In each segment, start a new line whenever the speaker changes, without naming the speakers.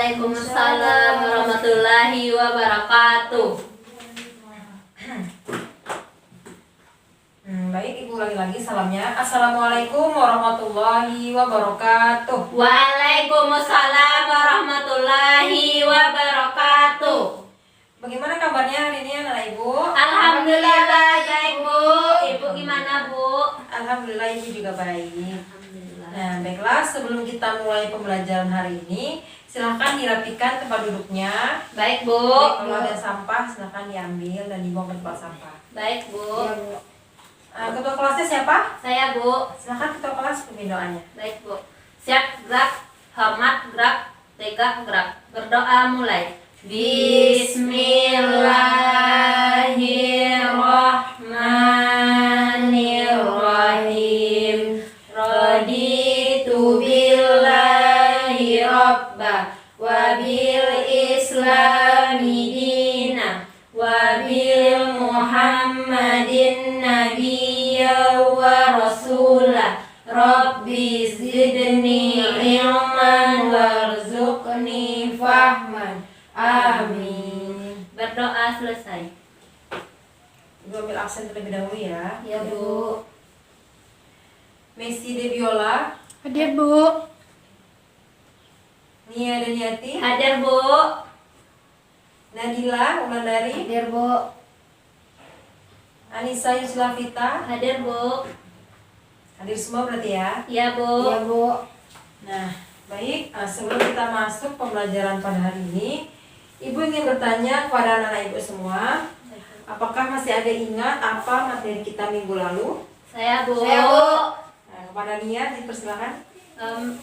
Waalaikumsalam warahmatullahi wabarakatuh.
Baik, Ibu lagi salamnya. Assalamualaikum warahmatullahi wabarakatuh.
Waalaikumsalam warahmatullahi wabarakatuh.
Bagaimana kabarnya hari ini anak Ibu?
Alhamdulillah baik Bu. Ibu gimana Bu?
Alhamdulillah Ibu juga baik.
Alhamdulillah.
Nah, baiklah, sebelum kita mulai pembelajaran hari ini, silahkan dirapikan tempat duduknya.
Baik Bu.
Baik, kalau ada sampah silahkan diambil dan dibuang ke tempat sampah.
Baik Bu.
Ya, Bu. Ketua kelasnya siapa?
Saya Bu.
Silahkan ketua kelas pimpin doanya.
Baik Bu. Siap, gerak, hormat, gerak, tegak, gerak. Berdoa mulai. Bismillahirrahmanirrahim. Raditu billahi rabba wa bil islami dina wa bil muhammadin nabiyya wa rasulah. Rabbi zidni ilman warzuqni fahman. Amin. Berdoa selesai.
Ibu ambil aksen terlebih dahulu ya.
Ya Bu.
Messi Debiola,
Hadir Bu.
Nia Daniati,
Hadir Bu.
Nadila Ulandari,
Hadir Bu.
Anissa Yuslavita.
Hadir Bu.
Hadir semua berarti ya.
Ya Bu.
Iya Bu.
Nah, baik, sebelum kita masuk pembelajaran pada hari ini, Ibu ingin bertanya kepada anak-anak Ibu semua, apakah masih ada ingat apa materi kita minggu lalu?
Saya Bu.
Saya, Bu.
Nah, kepada Nia dipersilakan.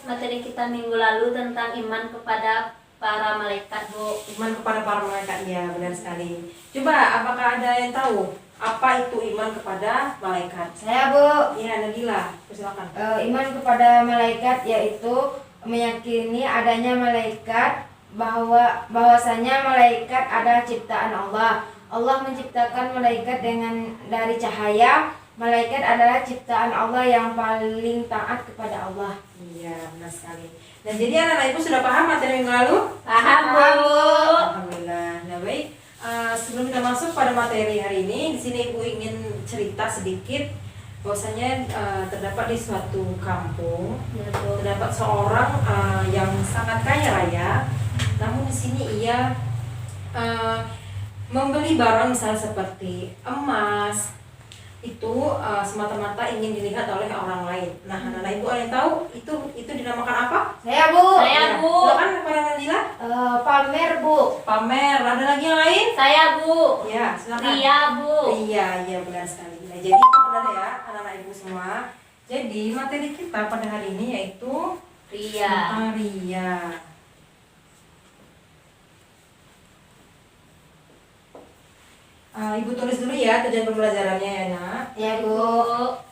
Materi kita minggu lalu tentang iman kepada para malaikat Bu.
Iman kepada para malaikat, ya benar sekali. Coba, apakah ada yang tahu apa itu iman kepada malaikat?
Saya Bu.
Ya, Nadila, persilakan.
Iman kepada malaikat yaitu meyakini adanya malaikat, bahwasanya malaikat adalah ciptaan Allah. Allah menciptakan malaikat dari cahaya. Malaikat adalah ciptaan Allah yang paling taat kepada Allah.
Iya, benar sekali. Dan jadi anak-anak Ibu sudah paham materi minggu lalu?
Paham Bu.
Alhamdulillah. Nah, baik. Sebelum kita masuk pada materi hari ini, di sini Ibu ingin cerita sedikit bahwasanya terdapat di suatu kampung
Ya Bu.
terdapat seorang yang sangat kaya raya. Namun di sini ia membeli barang misalnya seperti emas itu semata-mata ingin dilihat oleh orang lain. Nah, anak-anak Ibu ada yang tahu itu dinamakan apa?
Saya Bu.
Saya Bu.
Silakan kepada Nadila.
Pamer Bu.
Pamer. Ada lagi yang lain?
Saya Bu.
Ya, silakan.
Ria Bu.
Iya benar sekali. Nah, jadi itu benar ya anak-anak Ibu semua. Jadi materi kita pada hari ini yaitu
Ria.
tentang ria. Ibu tulis dulu ya tujuan pembelajarannya ya nak.
Ya
Bu.
Bu.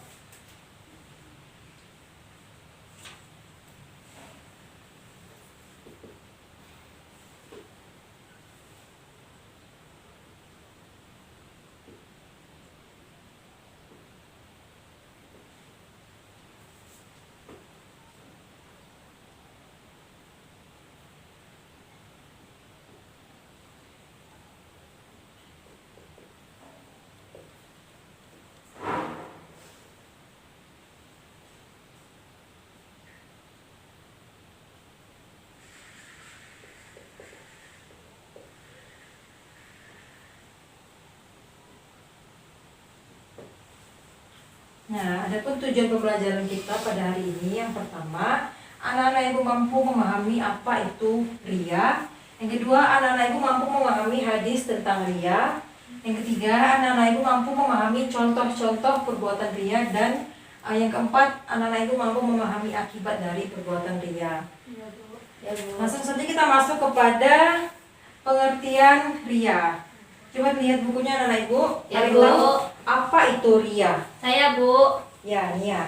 Nah, adapun tujuan pembelajaran kita pada hari ini yang pertama, anak-anak Ibu mampu memahami apa itu ria. Yang kedua, anak-anak Ibu mampu memahami hadis tentang ria. Yang ketiga, anak-anak Ibu mampu memahami contoh-contoh perbuatan ria. Dan yang keempat, anak-anak Ibu mampu memahami akibat dari perbuatan ria.
Ya Bu.
Langsung saja kita masuk kepada pengertian ria. Coba lihat bukunya anak-anak Ibu.
Ya,
Ada yang
Bu.
tahu apa itu ria?
Saya Bu.
Ya, Nia.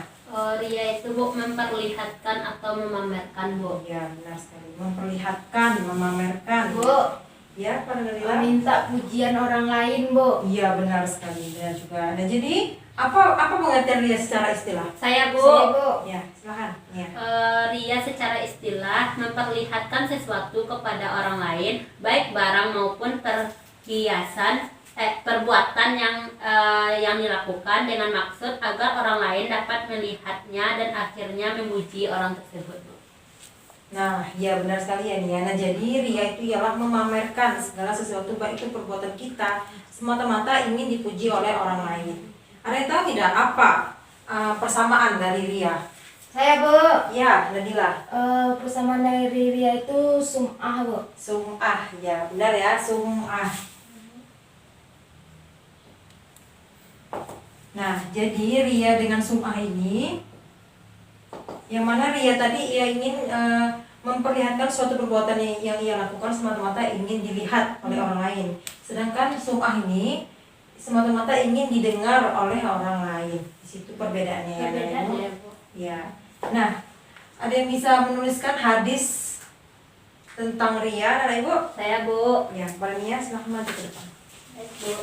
Ria itu Bu memperlihatkan atau memamerkan Bu.
Ya, benar sekali. Memperlihatkan, memamerkan.
Bu.
Ya, pada Nadila.
Minta pujian orang lain Bu.
Iya, benar sekali. Ya juga. Nah, jadi apa pengertian ria secara istilah?
Saya Bu.
Saya Bu.
Ya, silakan. Ya.
Ria secara istilah adalah memperlihatkan sesuatu kepada orang lain, baik barang maupun perbuatan yang dilakukan dengan maksud agar orang lain dapat melihatnya dan akhirnya memuji orang tersebut.
Nah, ya benar sekali ya Nia. Nah, jadi ria itu ialah memamerkan segala sesuatu, baik itu perbuatan kita, semata-mata ingin dipuji oleh orang lain. Ada yang tahu tidak apa persamaan dari ria?
Saya Bu.
Ya, Nadila.
Persamaan dari ria itu sum'ah Bu.
Sum'ah, ya benar ya, sum'ah. Nah, jadi ria dengan sum'ah ini, yang mana ria tadi ia ingin memperlihatkan suatu perbuatan yang ia lakukan semata-mata ingin dilihat oleh orang lain. Sedangkan sum'ah ini semata-mata ingin didengar oleh orang lain. Di situ perbedaannya ya.
Perbedaannya, Bu.
Ya. Nah, ada yang bisa menuliskan hadis tentang ria, ada Ibu?
Saya, Bu.
Ya, Mbak Nia silahkan maju ke depan.
Baik, Bu.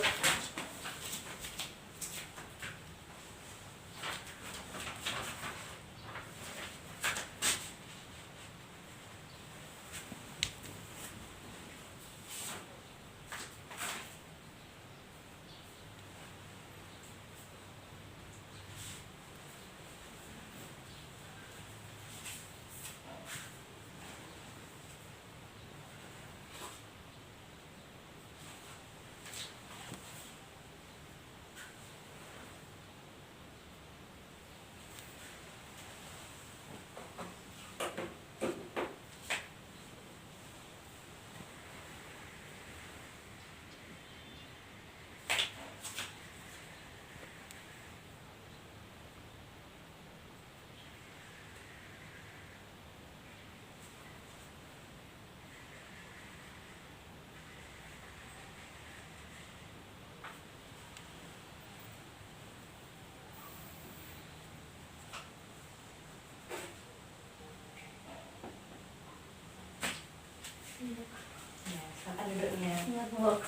Ya, silakan duduknya.
Ya, Bu.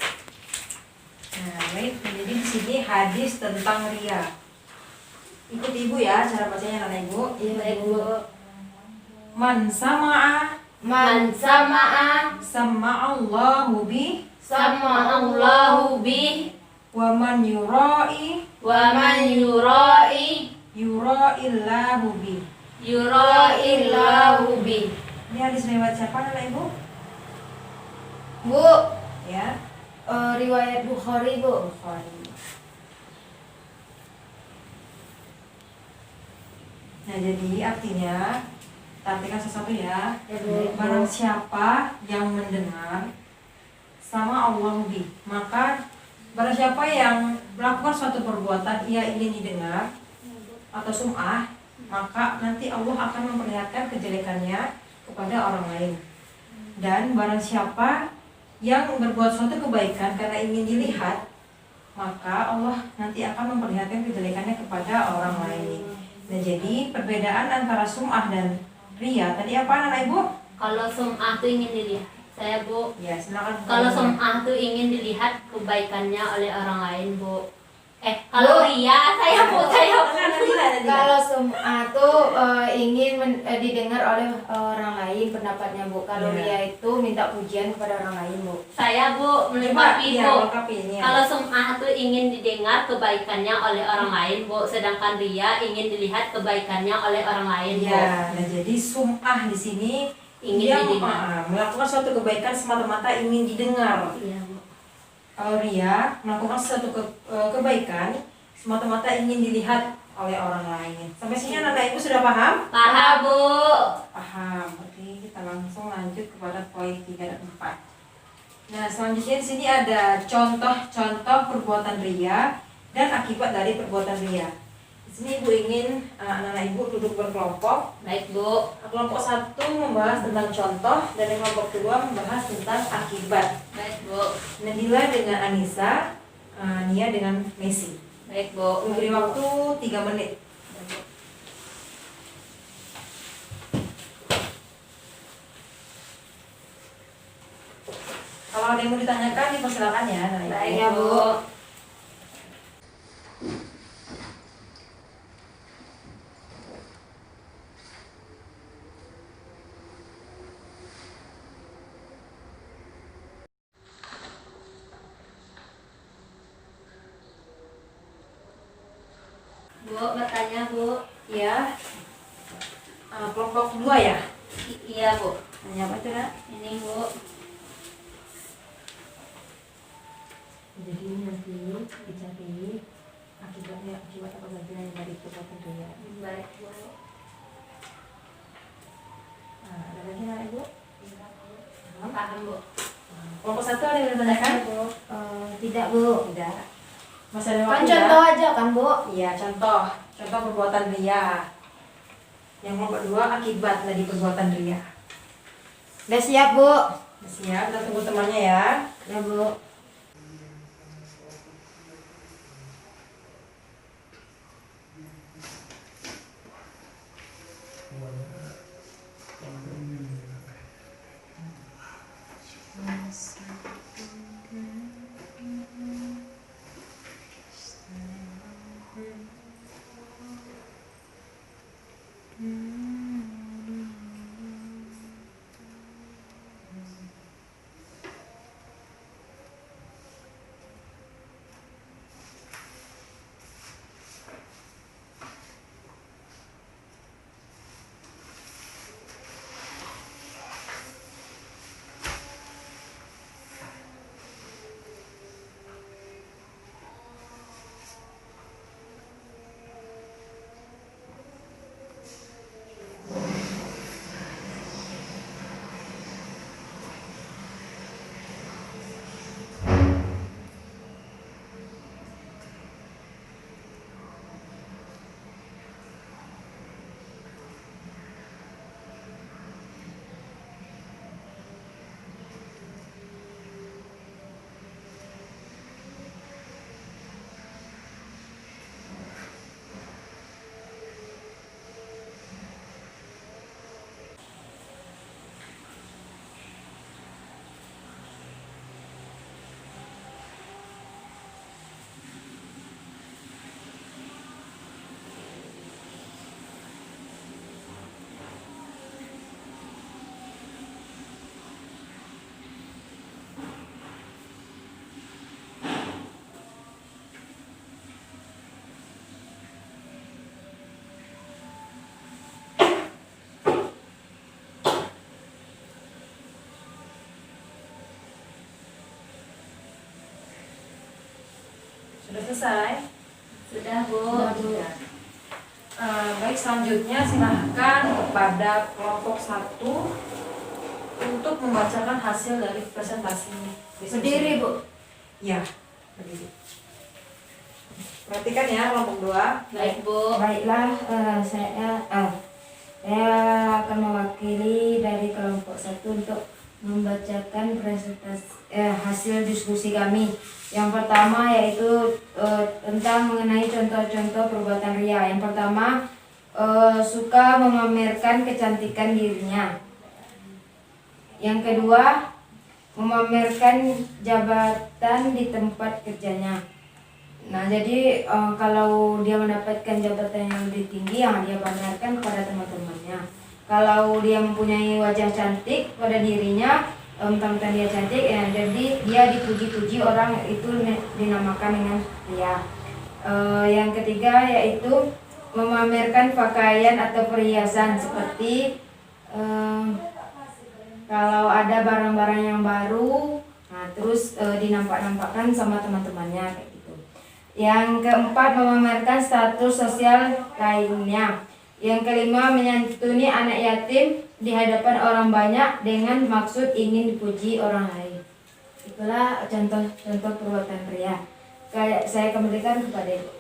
Nah, baik. Jadi di sini hadis tentang ria. Ikut Ibu ya cara bacanya anak Ibu.
Iya,
Baik,
Bu.
Bu.
Man sama'a
Man sama'a
sama'allahu bi
Sama'allahu bih
wa man yura'i
wa man yura'i
yura'illahu bi.
yura'illahu bih.
Ini hadis riwayat siapa anak Ibu?
Bu,
Ya,
riwayat Bukhari Bu.
Bukhari. Nah, jadi artinya kita artikan sesuatu ya.
Ya, Bu.
Barang siapa yang mendengar sama Allah bi, maka barang siapa yang melakukan suatu perbuatan ia ingin didengar atau sum'ah, maka nanti Allah akan memperlihatkan kejelekannya kepada orang lain. Dan barang siapa yang berbuat suatu kebaikan karena ingin dilihat, maka Allah nanti akan memperlihatkan kejelekannya kepada orang lain. Nah, jadi perbedaan antara sum'ah dan ria tadi apa anak Ibu?
Kalau sum'ah itu ingin dilihat. Saya, Bu.
Ya, silakan.
Kalau sum'ah itu ingin dilihat kebaikannya oleh orang lain, Bu. Kalau ria, saya, Bu.
Kalau sum'ah tuh ingin didengar oleh orang lain pendapatnya Bu. Kalau
Iya.
ria itu minta pujian kepada orang lain Bu.
Saya, Bu,
Coba,
melengkapi,
ya,
Bu.
lengkapi ini ya.
Kalau sum'ah itu ingin didengar kebaikannya oleh orang lain, Bu. Sedangkan ria ingin dilihat kebaikannya oleh orang lain, Bu.
Ya, nah jadi sum'ah di sini
Ingin
dia
didengar.
melakukan suatu kebaikan semata-mata ingin didengar.
Iya, Bu.
Kalau ria melakukan suatu kebaikan semata-mata ingin dilihat oleh orang lain. Sampai sini anak ibu sudah paham?
Paham, Bu.
Paham. Oke, kita langsung lanjut kepada poin 3 dan 4. Nah, selanjutnya di sini ada contoh-contoh perbuatan ria dan akibat dari perbuatan ria. Di sini ibu ingin anak-anak ibu duduk berkelompok.
Baik, Bu.
Kelompok 1 membahas tentang contoh dan kelompok 2 membahas tentang akibat.
Baik, Bu.
Nadila dengan Anissa, Nia dengan Messi.
Baik, Bu.
Memberi waktu 3 menit. Kalau ada yang mau ditanyakan, dipersilakan ya.
Baik, ya, Bu. Bu, bertanya Bu.
Ya. Kelompok 2 ya?
Iya Bu.
Tanya apa tuh, Nak?
Ini Bu.
Jadi nanti dicari akibat apa saja yang dari perbuatan ria.
Baik Bu.
Ada lagi Nak Ibu?
Paham Bu.
Kelompok 1 ada yang ditanyakan?
Tidak Bu.
Tidak. Masih ada
Kan
waktu
contoh
ya?
aja kan Bu.
Iya, contoh perbuatan ria. Yang kelompok 2 akibat dari perbuatan ria.
Udah siap Bu?
Siap, kita tunggu temannya ya.
Ya Bu.
Sudah selesai?
Sudah Bu.
Sudah. Baik, selanjutnya silahkan kepada kelompok 1 untuk membacakan hasil dari presentasi diskusi.
Berdiri Bu.
Ya, berdiri. Perhatikan ya kelompok 2.
Baik Bu.
Baiklah, saya akan mewakili dari kelompok 1 untuk membacakan presentasi hasil diskusi kami. Yang pertama yaitu tentang mengenai contoh-contoh perbuatan ria. Yang pertama, suka memamerkan kecantikan dirinya. Yang kedua, memamerkan jabatan di tempat kerjanya. Nah, jadi kalau dia mendapatkan jabatan yang lebih tinggi, yang dia pamerkan kepada teman-temannya. Kalau dia mempunyai wajah cantik pada dirinya, tentang dia cantik, ya, jadi dia dipuji-puji orang, itu dinamakan dengan ria. Yang ketiga yaitu memamerkan pakaian atau perhiasan, seperti kalau ada barang-barang yang baru, nah terus dinampak-nampakkan sama teman-temannya kayak gitu. Yang keempat, memamerkan status sosial lainnya. Yang kelima, menyantuni anak yatim di hadapan orang banyak dengan maksud ingin dipuji orang lain. Itulah contoh-contoh perbuatan ria. Saya kembalikan kepada Ibu.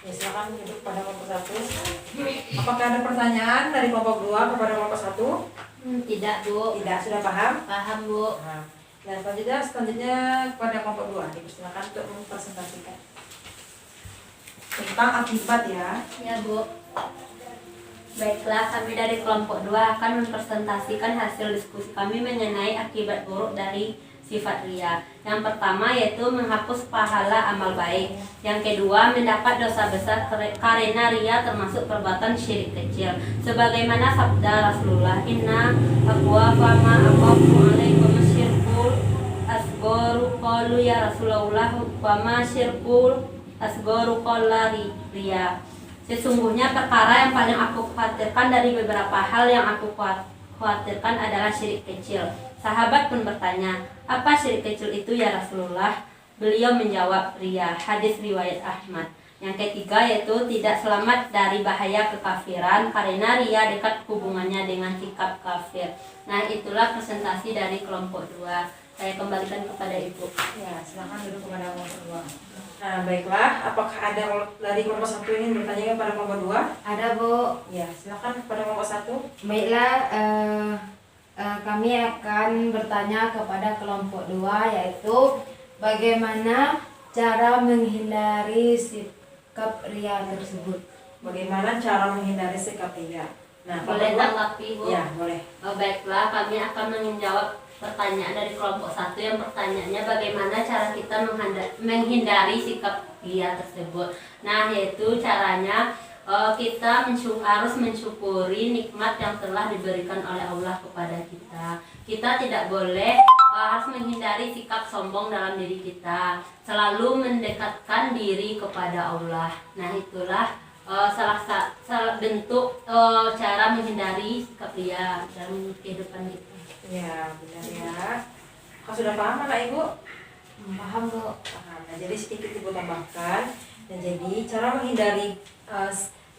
Ya, silakan duduk pada kelompok 1. Apakah ada pertanyaan dari kelompok 2 kepada kelompok 1?
Tidak Bu.
Tidak, sudah paham?
Paham Bu.
Nah, dan selanjutnya kepada kelompok 2. Dipersilakan untuk mempresentasikan tentang akibat ya.
Ya Bu. Baiklah, kami dari kelompok 2 akan mempresentasikan hasil diskusi kami mengenai akibat buruk dari sifat ria. Yang pertama yaitu menghapus pahala amal baik. Yang kedua, mendapat dosa besar karena ria termasuk perbuatan syirik kecil. Sebagaimana sabda Rasulullah, "Inna aqwa fama aqafu alaikum syirkul asgoru." Qalu ya Rasulullah, wa ma syirkul asgoru? Qala ria. Sesungguhnya perkara yang paling aku khawatirkan dari beberapa hal yang aku khawatirkan adalah syirik kecil. Sahabat pun bertanya, apa syirik kecil itu ya Rasulullah? Beliau menjawab, riya. Hadis riwayat Ahmad. Yang ketiga yaitu tidak selamat dari bahaya kekafiran karena riya dekat hubungannya dengan sikap kafir. Nah, itulah presentasi dari kelompok 2. Saya kembalikan kepada Ibu.
Ya, silakan duduk kepada kelompok 2. Nah, baiklah, apakah ada dari kelompok 1 ini bertanya kepada kelompok 2?
Ada, Bu.
Ya, silakan kepada kelompok 1.
Baiklah, kami akan bertanya kepada kelompok 2, yaitu bagaimana cara menghindari sikap riya tersebut.
Bagaimana cara menghindari sikap riya? Nah,
Boleh
kelompok
tanggapi, Bu?
dua? Ya, boleh.
Baiklah, kami akan menjawab pertanyaan dari kelompok 1 yang pertanyaannya bagaimana cara kita menghindari sikap riya tersebut. Nah, yaitu caranya kita harus mensyukuri nikmat yang telah diberikan oleh Allah kepada kita. Kita tidak boleh harus menghindari sikap sombong dalam diri kita. Selalu mendekatkan diri kepada Allah. Nah, itulah salah bentuk cara menghindari sikap riya dalam kehidupan kita.
Ya, benar ya. Kau sudah paham anak Ibu?
Paham, Bu?
Paham. Nah, jadi sedikit Ibu tambahkan. Dan jadi cara menghindari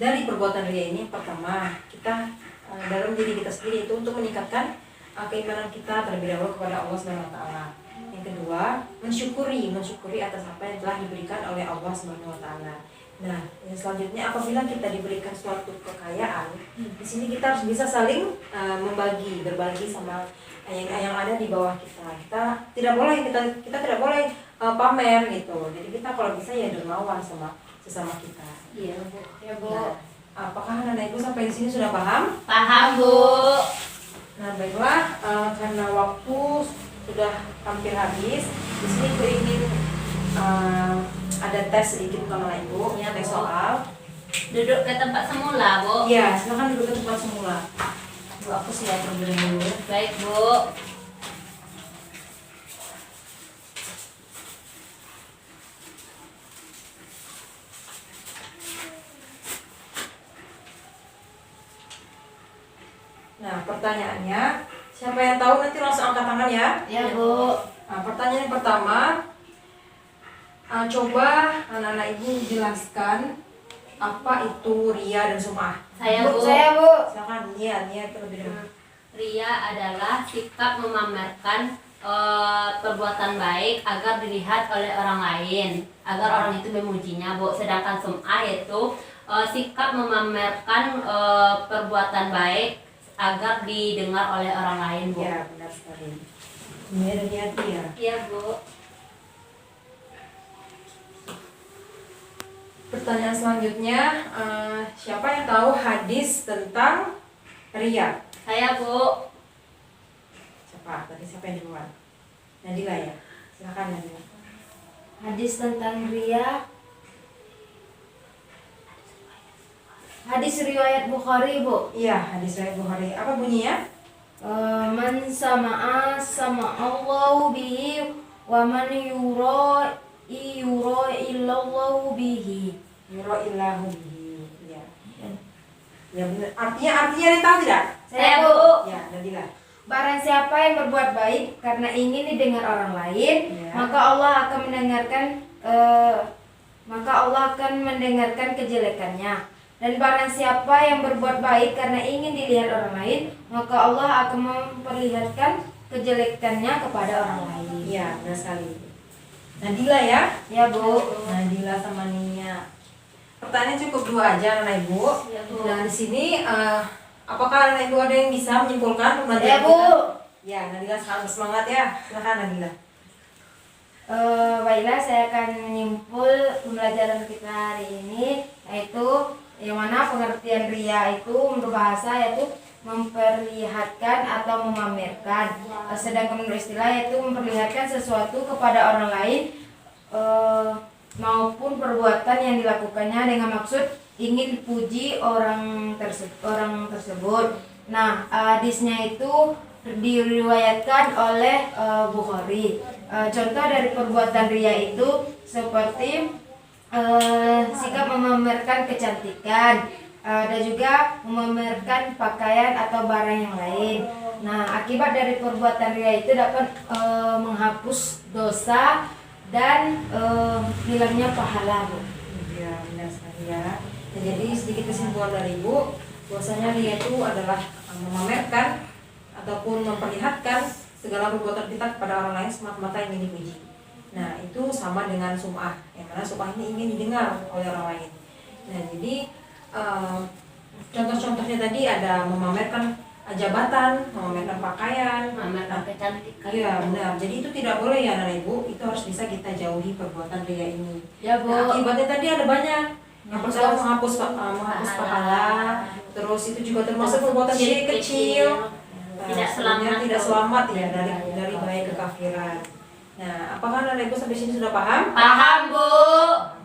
dari perbuatan riya ini, pertama kita dalam diri kita sendiri itu untuk meningkatkan keimanan kita terlebih dahulu kepada Allah Subhanahu wa taala. Yang kedua, mensyukuri atas apa yang telah diberikan oleh Allah Subhanahu wa taala. Nah, yang selanjutnya apabila kita diberikan suatu kekayaan, di sini kita harus bisa saling berbagi sama yang ada di bawah kita. Kita tidak boleh pamer gitu. Jadi kita kalau bisa ya dermawan sama sesama kita.
Iya, Bu.
Ya, Bu.
Nah, apakah anak Ibu sampai di sini sudah paham?
Paham, Bu.
Nah, baiklah, karena waktu sudah hampir habis, di sini Ibu ingin ada tes sedikit sama Ibu,
Ya,
tes
Bu.
soal.
Duduk ke tempat semula, Bu.
Iya, silakan duduk ke tempat semula. Bu, aku siap bergerak dulu.
Baik, Bu.
Nah, pertanyaannya, siapa yang tahu nanti langsung angkat tangan ya.
Ya, Bu.
Nah, pertanyaan yang pertama, coba anak-anak Ibu jelaskan apa itu riya dan sum'ah.
Saya, Bu.
Saya, Bu.
Silakan, niat terlebih dahulu.
Riya adalah sikap memamerkan perbuatan baik agar dilihat oleh orang lain, agar orang itu memujinya, Bu. Sedangkan sum'ah itu sikap memamerkan perbuatan baik agar didengar oleh orang lain, Bu.
Ya, benar sekali. Ini ada niat ya.
Iya, Bu.
Pertanyaan selanjutnya, siapa yang tahu hadis tentang riya?
Saya, Bu.
Siapa? Tadi siapa yang duluan? Nadila ya. Silakan Nadila.
Hadis tentang riya. Hadis riwayat Bukhari, Bu.
Iya, hadis riwayat Bukhari. Apa bunyinya?
Man sama'a sama'allahu bihi wa man yura illallahu bihi.
Yura illahu bihi. Ya. Ya benar. Artinya ada yang tahu tidak?
Saya, Bu.
Ya, Nadila.
Barang siapa yang berbuat baik karena ingin didengar orang lain,
Ya.
maka Allah akan mendengarkan kejelekannya. Dan barang siapa yang berbuat baik karena ingin dilihat orang lain, maka Allah akan memperlihatkan kejelekannya kepada orang lain.
Iya, benar sekali. Nadila ya.
Ya, Bu.
Nadila sama Nia. Pertanyaan cukup 2 aja anak Ibu.
Ya, Bu.
Nah, di sini apakah anak Ibu ada yang bisa menyimpulkan
Ya,
pembelajaran
Bu.
kita? Ya, Nadila semangat ya. Silakan Nadila.
Baiklah, saya akan menyimpul pembelajaran kita hari ini, yaitu yang mana pengertian riya itu menurut bahasa yaitu memperlihatkan atau memamerkan, sedangkan menurut istilah yaitu memperlihatkan sesuatu kepada orang lain maupun perbuatan yang dilakukannya dengan maksud ingin dipuji orang tersebut. Nah, hadisnya itu diriwayatkan oleh Bukhari. Contoh dari perbuatan riya itu seperti sikap memamerkan kecantikan, dan juga memamerkan pakaian atau barang yang lain. Nah, akibat dari perbuatan ria itu dapat menghapus dosa dan hilangnya pahala, Bu.
Ya, benar sekali ya. Nah, jadi sedikit kesimpulan dari Ibu, bahwasanya ria itu adalah memamerkan ataupun memperlihatkan segala perbuatan kita kepada orang lain semata-mata ingin dipuji. Nah, itu sama dengan sum'ah, yang mana sum'ah ini ingin didengar oleh orang lain. Nah, jadi contoh-contohnya tadi ada memamerkan jabatan, memamerkan pakaian,
memamerkan kecantikan.
iya benar. Jadi itu tidak boleh ya anak ibu, itu harus bisa kita jauhi perbuatan ria ini.
Ya, Bu.
Nah, akibatnya tadi ada banyak. Yang pertama menghapus pahala, terus itu juga termasuk perbuatan syirik kecil.
Tidak
Sebenarnya
selamat.
tidak selamat ya dari bahaya kekafiran. Nah, apakah anak ibu sampai sini sudah paham?
Paham, Bu.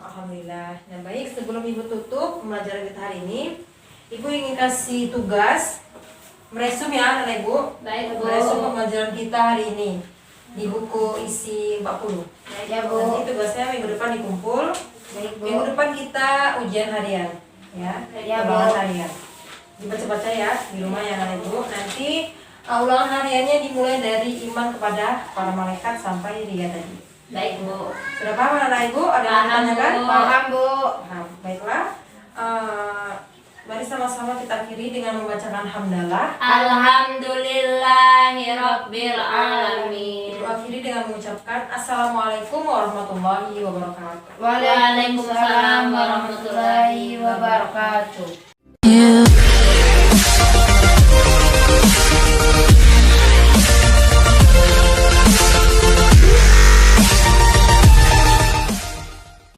Alhamdulillah. Nah, baik, sebelum ibu tutup pembelajaran kita hari ini, ibu ingin kasih tugas meresum ya anak ibu.
Baik, Bu.
Meresum pembelajaran kita hari ini di buku isi 40.
Ya, Bu.
Nanti tugasnya minggu depan dikumpul.
Baik, Bu.
Minggu depan kita ujian harian, ya.
Ya, Bu.
Ulangan harian. Dibaca-baca ya di rumah ya anak ibu. Nanti ulangan hariannya dimulai dari iman kepada para malaikat sampai ria tadi.
Baik, Bu.
Sudah paham anak ibu? Ada yang
Paham,
ditanyakan?
Bu.
Paham, Bu.
Paham. Baiklah. Mari sama-sama kita akhiri dengan membacakan hamdalah.
Alhamdulillahirabbil alamin.
Ibu akhiri dengan mengucapkan Assalamualaikum warahmatullahi wabarakatuh.
Waalaikumsalam warahmatullahi wabarakatuh.